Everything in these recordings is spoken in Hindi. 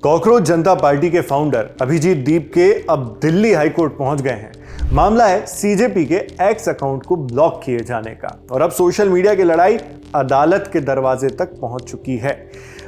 कॉकरोच जनता पार्टी के फाउंडर अभिजीत दीप के अब दिल्ली हाईकोर्ट पहुंच गए हैं। मामला है सीजेपी के एक्स अकाउंट को ब्लॉक किए जाने का और अब सोशल मीडिया की लड़ाई अदालत के दरवाजे तक पहुंच चुकी है।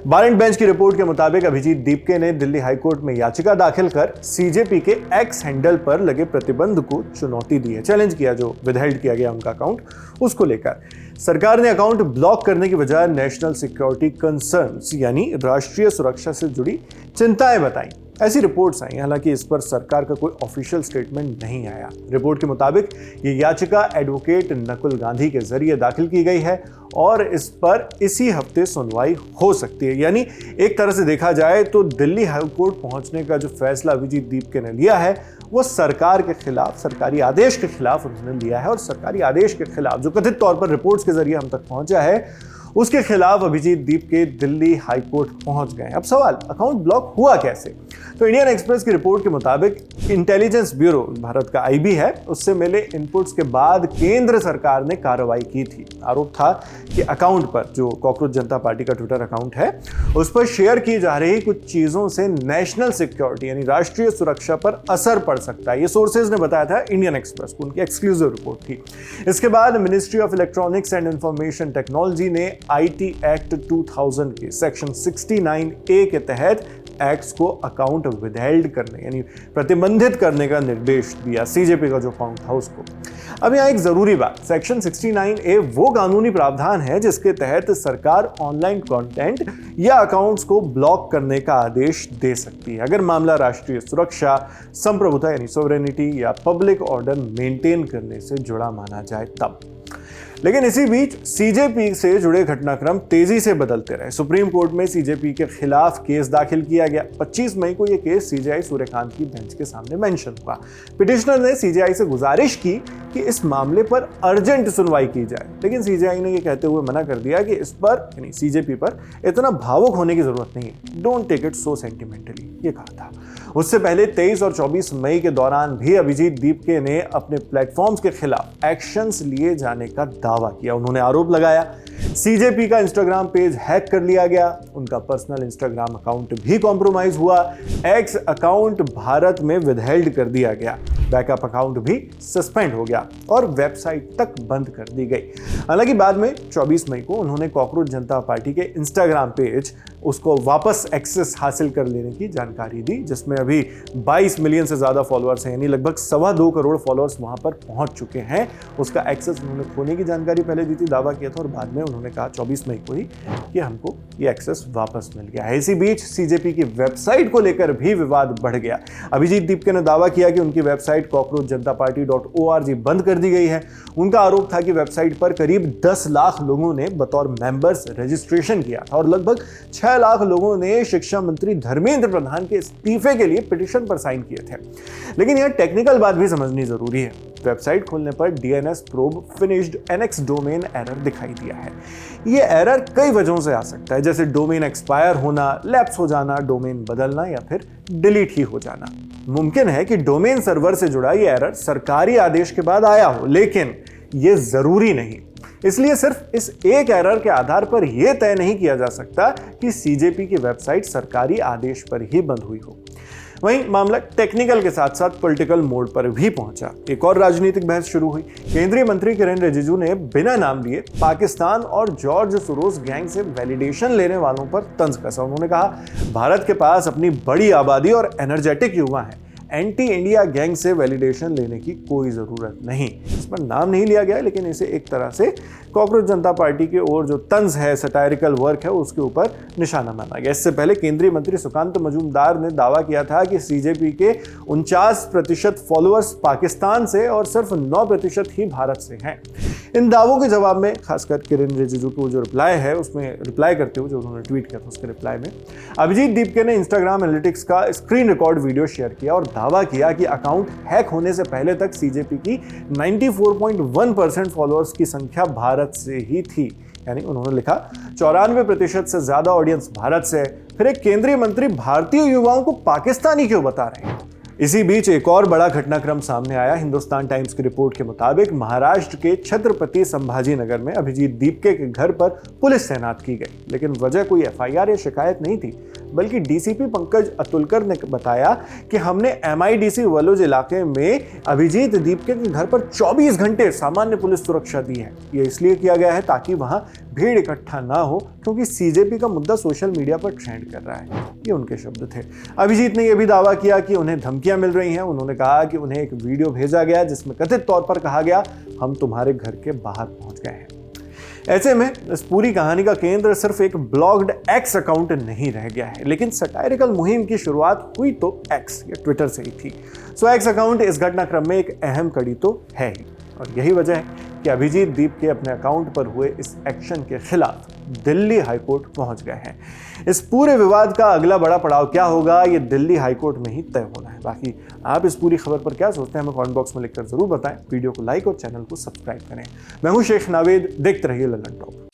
बार एंड बेंच की रिपोर्ट के मुताबिक अभिजीत दीपके ने दिल्ली हाईकोर्ट में याचिका दाखिल कर सीजेपी के एक्स हैंडल पर लगे प्रतिबंध को चुनौती दी है, चैलेंज किया जो विदहेल्ड किया गया उनका अकाउंट। उसको लेकर सरकार ने अकाउंट ब्लॉक करने की बजाय नेशनल सिक्योरिटी कंसर्न्स यानी राष्ट्रीय सुरक्षा से जुड़ी चिंताएं बताई। ऐसी रिपोर्ट्स आई, हालांकि इस पर सरकार का कोई ऑफिशियल स्टेटमेंट नहीं आया। रिपोर्ट के मुताबिक ये याचिका एडवोकेट नकुल गांधी के जरिए दाखिल की गई है और इस पर इसी हफ्ते सुनवाई हो सकती है। यानी एक तरह से देखा जाए तो दिल्ली हाईकोर्ट पहुंचने का जो फैसला अभिजीत दीपके ने लिया है वो सरकार के खिलाफ, सरकारी आदेश के खिलाफ उन्होंने लिया है और सरकारी आदेश के खिलाफ जो कथित तौर पर रिपोर्ट्स के जरिए हम तक पहुंचा है उसके खिलाफ अभिजीत दीपके दिल्ली हाईकोर्ट पहुंच गए। अब सवाल, अकाउंट ब्लॉक हुआ कैसे? तो इंडियन एक्सप्रेस की रिपोर्ट के मुताबिक इंटेलिजेंस ब्यूरो, भारत का आईबी है, उससे मिले इनपुट्स के बाद केंद्र सरकार ने कार्रवाई की थी। आरोप था कि अकाउंट पर, जो कॉकरोच जनता पार्टी का ट्विटर अकाउंट है, उस पर शेयर की जा रही कुछ चीजों से नेशनल सिक्योरिटी यानी राष्ट्रीय सुरक्षा पर असर पड़ सकता है। ये सोर्सेज ने बताया था इंडियन एक्सप्रेस को, उनकी एक्सक्लूसिव रिपोर्ट थी। इसके बाद ministry of electronics and information technology ने आईटी एक्ट 2000 के सेक्शन 69A के तहत एक्ट्स को अकाउंट विदहेल्ड करने यानी प्रतिबंधित करने का निर्देश दिया सीजेपी का जो अकाउंट था उसको। अब यहाँ एक जरूरी बात, सेक्शन 69A वो कानूनी प्रावधान है जिसके तहत सरकार ऑनलाइन कंटेंट या अकाउंट्स को ब्लॉक करने का आदेश दे सकती है अगर मामला राष्ट्रीय सुरक्षा, संप्रभुता यानी सोवरेनिटी या पब्लिक ऑर्डर मेंटेन करने से जुड़ा माना जाए तब। लेकिन इसी बीच सीजेपी से जुड़े घटनाक्रम तेजी से बदलते रहे। सुप्रीम कोर्ट में सीजेपी के खिलाफ केस दाखिल किया गया। 25 मई को यह केस सीजेआई सूर्यकांत की बेंच के सामने मेंशन हुआ। पिटिशनर ने सीजेआई से गुजारिश की कि इस मामले पर अर्जेंट सुनवाई की जाए, लेकिन सीजेआई ने यह कहते हुए मना कर दिया कि इस पर यानी सीजेपी पर इतना भावुक होने की जरूरत नहीं है, don't take it so sentimentally, ये कहा था। उससे पहले 23 और 24 मई के दौरान भी अभिजीत दीपके ने अपने प्लेटफॉर्म्स के खिलाफ एक्शंस लिए जाने का दावा किया। उन्होंने आरोप लगाया सीजेपी का इंस्टाग्राम पेज हैक कर लिया गया, उनका पर्सनल इंस्टाग्राम अकाउंट भी कॉम्प्रोमाइज हुआ, एक्स अकाउंट भारत में विदहेल्ड कर दिया गया, बैकअप अकाउंट भी सस्पेंड हो गया और वेबसाइट तक बंद कर दी गई। हालांकि बाद में 24 मई को उन्होंने कॉकरोच जनता पार्टी के इंस्टाग्राम पेज उसको वापस एक्सेस हासिल कर लेने की जानकारी दी, जिसमें अभी 22 मिलियन से ज्यादा फॉलोअर्स हैं, यानी लगभग 2.25 करोड़ फॉलोअर्स वहां पर पहुंच चुके हैं। उसका एक्सेस उन्होंने खोने की जानकारी पहले दी थी, दावा किया था और बाद में उन्होंने कहा 24 मई को ही कि हमको ये एक्सेस वापस मिल गया है। इसी बीच सीजेपी की वेबसाइट को लेकर भी विवाद बढ़ गया। अभिजीत दीपके ने दावा किया कि उनकी वेबसाइट cockroachjntaparty.org बंद कर दी गई है। उनका आरोप था कि वेबसाइट पर करीब 10 लाख लोगों ने बतौर मेंबर्स रजिस्ट्रेशन किया था और लगभग 6 लाख लोगों ने शिक्षा मंत्री धर्मेंद्र प्रधान के इस्तीफे के लिए पिटीशन पर साइन किए थे। लेकिन यह टेक्निकल बात भी समझनी जरूरी है। वेबसाइट खोलने पर DNS probe finished NX domain error दिखाई दिया है। यह एरर कई वजहों से आ सकता है, जैसे डोमेन एक्सपायर होना, लैप्स हो जाना, डोमेन बदलना या फिर डिलीट ही हो जाना। मुमकिन है कि डोमेन सर्वर से जुड़ा यह एरर सरकारी आदेश के बाद आया हो, लेकिन यह जरूरी नहीं। इसलिए सिर्फ इस एक एरर के आधार पर यह तय नहीं किया जा सकता कि सीजेपी की वेबसाइट सरकारी आदेश पर ही बंद हुई हो। वहीं मामला टेक्निकल के साथ साथ पॉलिटिकल मोड पर भी पहुंचा। एक और राजनीतिक बहस शुरू हुई। केंद्रीय मंत्री किरेन रिजिजू ने बिना नाम लिए पाकिस्तान और जॉर्ज सोरोस गैंग से वैलिडेशन लेने वालों पर तंज कसा। उन्होंने कहा, भारत के पास अपनी बड़ी आबादी और एनर्जेटिक युवा हैं, एंटी इंडिया गैंग से वैलिडेशन लेने की कोई जरूरत नहीं। इस पर नाम नहीं लिया गया, लेकिन इसे एक तरह से कॉकरोच जनता पार्टी की ओर जो तंज है, सटायरिकल वर्क है, उसके ऊपर निशाना माना गया। इससे पहले केंद्रीय मंत्री सुकांत मजूमदार ने दावा किया था कि सीजेपी के 49% फॉलोअर्स पाकिस्तान से और सिर्फ 9% ही भारत से हैं। इन दावों के जवाब में खासकर किरेन रिजिजू को जो रिप्लाई है, उसमें रिप्लाई करते हुए जो उन्होंने ट्वीट किया था उसके रिप्लाई में अभिजीत दीपके ने इंस्टाग्राम एनालिटिक्स का स्क्रीन रिकॉर्ड वीडियो शेयर किया और दावा किया कि अकाउंट हैक होने से पहले तक सीजेपी की 94.1% फॉलोअर्स की संख्या भारत से ही थी। यानी उन्होंने लिखा 94% से ज्यादा ऑडियंस भारत से है। फिर एक केंद्रीय मंत्री भारतीय युवाओं को पाकिस्तानी क्यों बता रहे हैं? इसी बीच एक और बड़ा घटनाक्रम सामने आया। हिंदुस्तान टाइम्स की रिपोर्ट के मुताबिक महाराष्ट्र के छत्रपति संभाजी नगर में अभिजीत दीपके के घर पर पुलिस तैनात की गई, लेकिन वजह कोई एफआईआर या शिकायत नहीं थी, बल्कि डीसीपी पंकज अतुलकर ने बताया कि हमने एमआईडीसी वलोज इलाके में अभिजीत दीपके के घर पर 24 घंटे सामान्य पुलिस सुरक्षा दी है। यह इसलिए किया गया है ताकि वहां भीड़ इकट्ठा ना हो, क्योंकि सीजेपी का मुद्दा सोशल मीडिया पर ट्रेंड कर रहा है। ये उनके शब्द थे। अभिजीत ने यह भी दावा किया कि उन्हें धमकियां मिल रही हैं। उन्होंने कहा कि उन्हें एक वीडियो भेजा गया जिसमें कथित तौर पर कहा गया, हम तुम्हारे घर के बाहर पहुंच गए हैं। ऐसे में इस पूरी कहानी का केंद्र सिर्फ एक ब्लॉग्ड एक्स अकाउंट नहीं रह गया है, लेकिन सटायरिकल मुहिम की शुरुआत हुई तो एक्स या ट्विटर से ही थी। सो एक्स अकाउंट इस घटनाक्रम में एक अहम कड़ी तो है ही, और यही वजह है कि अभिजीत दीपके अपने अकाउंट पर हुए इस एक्शन के खिलाफ दिल्ली हाईकोर्ट पहुंच गए हैं। इस पूरे विवाद का अगला बड़ा पड़ाव क्या होगा, ये दिल्ली हाईकोर्ट में ही तय होना है। बाकी आप इस पूरी खबर पर क्या सोचते हैं, हमें कमेंट बॉक्स में लिखकर जरूर बताएं। वीडियो को लाइक और चैनल को सब्सक्राइब करें। मैं हूं शेख नावेद, देखते रहिए लल्लन टॉप।